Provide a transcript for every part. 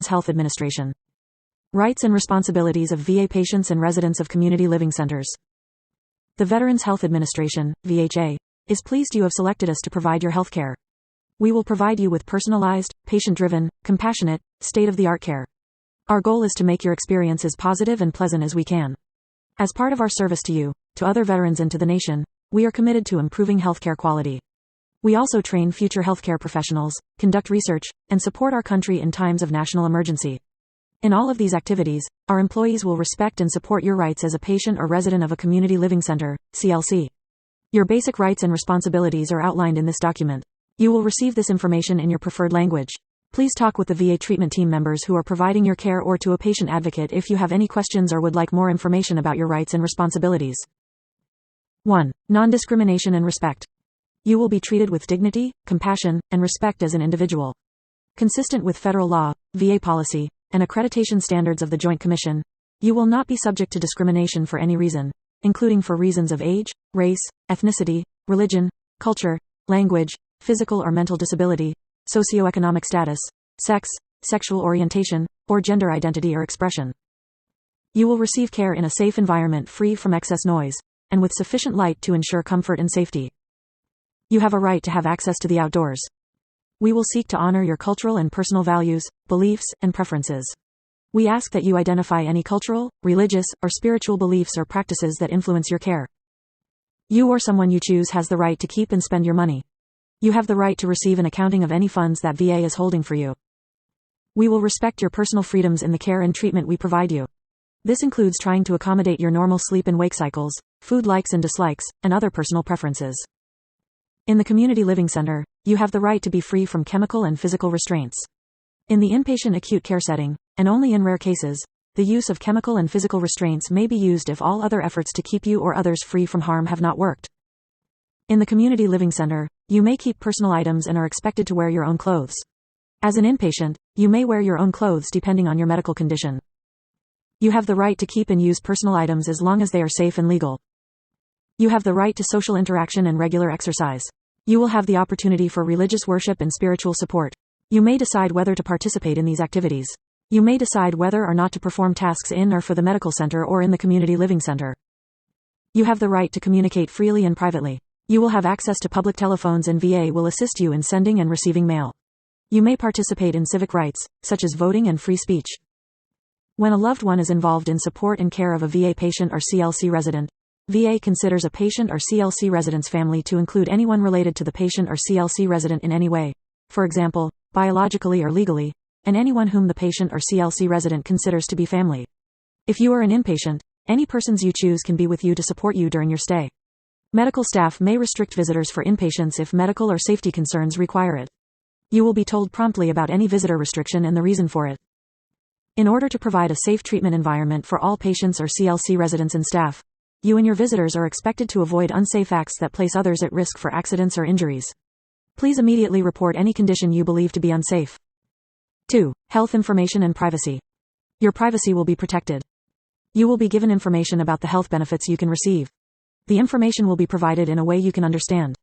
Veterans Health Administration. Rights and responsibilities of VA patients and residents of community living centers. The Veterans Health Administration, VHA, is pleased you have selected us to provide your health care. We will provide you with personalized, patient-driven, compassionate, state-of-the-art care. Our goal is to make your experience as positive and pleasant as we can. As part of our service to you, to other veterans and to the nation, we are committed to improving healthcare quality. We also train future healthcare professionals, conduct research, and support our country in times of national emergency. In all of these activities, our employees will respect and support your rights as a patient or resident of a community living center, CLC. Your basic rights and responsibilities are outlined in this document. You will receive this information in your preferred language. Please talk with the VA treatment team members who are providing your care or to a patient advocate if you have any questions or would like more information about your rights and responsibilities. 1. Non-discrimination and respect. You will be treated with dignity, compassion, and respect as an individual. Consistent with federal law, VA policy, and accreditation standards of the Joint Commission, you will not be subject to discrimination for any reason, including for reasons of age, race, ethnicity, religion, culture, language, physical or mental disability, socioeconomic status, sex, sexual orientation, or gender identity or expression. You will receive care in a safe environment free from excess noise, and with sufficient light to ensure comfort and safety. You have a right to have access to the outdoors. We will seek to honor your cultural and personal values, beliefs, and preferences. We ask that you identify any cultural, religious, or spiritual beliefs or practices that influence your care. You or someone you choose has the right to keep and spend your money. You have the right to receive an accounting of any funds that VA is holding for you. We will respect your personal freedoms in the care and treatment we provide you. This includes trying to accommodate your normal sleep and wake cycles, food likes and dislikes, and other personal preferences. In the community living center, you have the right to be free from chemical and physical restraints. In the inpatient acute care setting, and only in rare cases, the use of chemical and physical restraints may be used if all other efforts to keep you or others free from harm have not worked. In the community living center, you may keep personal items and are expected to wear your own clothes. As an inpatient, you may wear your own clothes depending on your medical condition. You have the right to keep and use personal items as long as they are safe and legal. You have the right to social interaction and regular exercise. You will have the opportunity for religious worship and spiritual support. You may decide whether to participate in these activities. You may decide whether or not to perform tasks in or for the medical center or in the community living center. You have the right to communicate freely and privately. You will have access to public telephones and VA will assist you in sending and receiving mail. You may participate in civic rights, such as voting and free speech. When a loved one is involved in support and care of a VA patient or CLC resident, VA considers a patient or CLC resident's family to include anyone related to the patient or CLC resident in any way, for example, biologically or legally, and anyone whom the patient or CLC resident considers to be family. If you are an inpatient, any persons you choose can be with you to support you during your stay. Medical staff may restrict visitors for inpatients if medical or safety concerns require it. You will be told promptly about any visitor restriction and the reason for it. In order to provide a safe treatment environment for all patients or CLC residents and staff, you and your visitors are expected to avoid unsafe acts that place others at risk for accidents or injuries. Please immediately report any condition you believe to be unsafe. 2. Health information and privacy. Your privacy will be protected. You will be given information about the health benefits you can receive. The information will be provided in a way you can understand.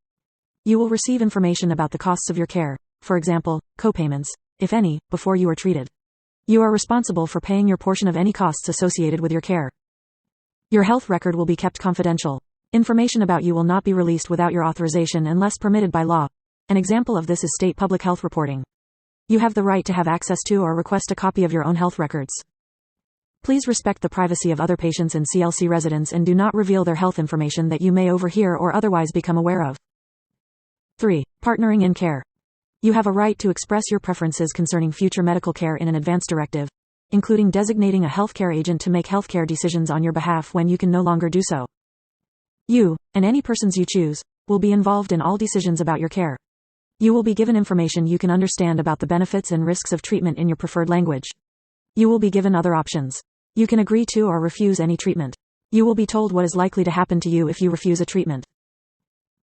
You will receive information about the costs of your care, for example, copayments, if any, before you are treated. You are responsible for paying your portion of any costs associated with your care. Your health record will be kept confidential. Information about you will not be released without your authorization unless permitted by law. An example of this is state public health reporting. You have the right to have access to or request a copy of your own health records. Please respect the privacy of other patients and CLC residents and do not reveal their health information that you may overhear or otherwise become aware of. 3. Partnering in care. You have a right to express your preferences concerning future medical care in an advance directive, including designating a healthcare agent to make healthcare decisions on your behalf when you can no longer do so. You, and any persons you choose, will be involved in all decisions about your care. You will be given information you can understand about the benefits and risks of treatment in your preferred language. You will be given other options. You can agree to or refuse any treatment. You will be told what is likely to happen to you if you refuse a treatment.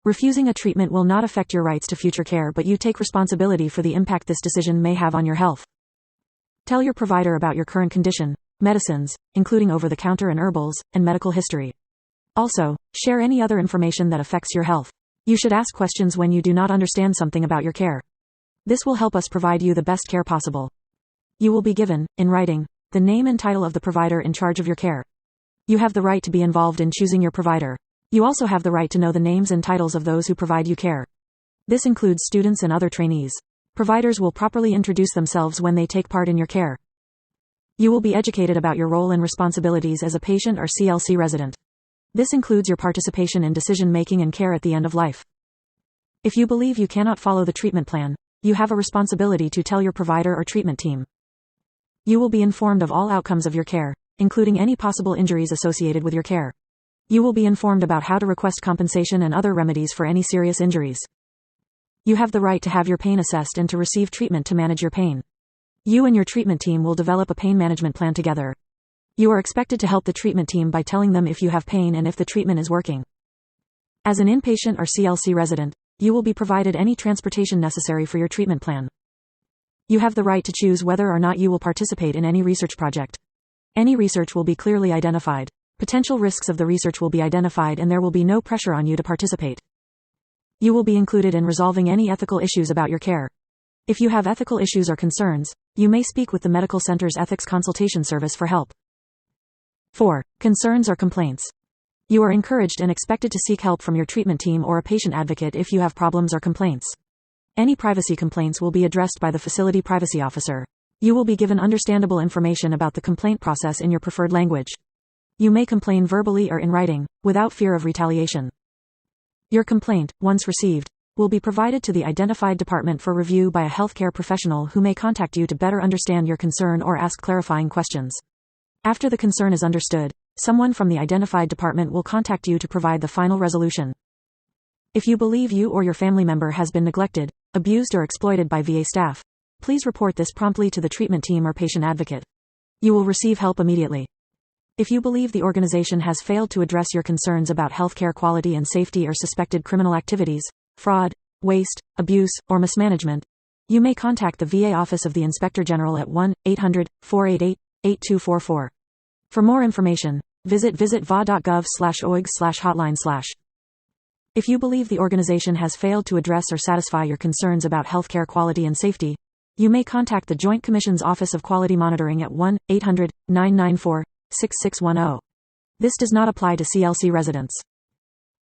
Refusing a treatment will not affect your rights to future care, but you take responsibility for the impact this decision may have on your health. Tell your provider about your current condition, medicines, including over-the-counter and herbals, and medical history. Also, share any other information that affects your health. You should ask questions when you do not understand something about your care. This will help us provide you the best care possible. You will be given, in writing, the name and title of the provider in charge of your care. You have the right to be involved in choosing your provider. You also have the right to know the names and titles of those who provide you care. This includes students and other trainees. Providers will properly introduce themselves when they take part in your care. You will be educated about your role and responsibilities as a patient or CLC resident. This includes your participation in decision-making and care at the end of life. If you believe you cannot follow the treatment plan, you have a responsibility to tell your provider or treatment team. You will be informed of all outcomes of your care, including any possible injuries associated with your care. You will be informed about how to request compensation and other remedies for any serious injuries. You have the right to have your pain assessed and to receive treatment to manage your pain. You and your treatment team will develop a pain management plan together. You are expected to help the treatment team by telling them if you have pain and if the treatment is working. As an inpatient or CLC resident, you will be provided any transportation necessary for your treatment plan. You have the right to choose whether or not you will participate in any research project. Any research will be clearly identified. Potential risks of the research will be identified and there will be no pressure on you to participate. You will be included in resolving any ethical issues about your care. If you have ethical issues or concerns, you may speak with the medical center's ethics consultation service for help. 4. Concerns or complaints. You are encouraged and expected to seek help from your treatment team or a patient advocate if you have problems or complaints. Any privacy complaints will be addressed by the facility privacy officer. You will be given understandable information about the complaint process in your preferred language. You may complain verbally or in writing, without fear of retaliation. Your complaint, once received, will be provided to the identified department for review by a healthcare professional who may contact you to better understand your concern or ask clarifying questions. After the concern is understood, someone from the identified department will contact you to provide the final resolution. If you believe you or your family member has been neglected, abused or exploited by VA staff, please report this promptly to the treatment team or patient advocate. You will receive help immediately. If you believe the organization has failed to address your concerns about healthcare quality and safety or suspected criminal activities, fraud, waste, abuse, or mismanagement, you may contact the VA Office of the Inspector General at 1-800-488-8244. For more information, visit va.gov/oig/hotline/. If you believe the organization has failed to address or satisfy your concerns about healthcare quality and safety, you may contact the Joint Commission's Office of Quality Monitoring at 1-800-994-6610. This does not apply to CLC residents.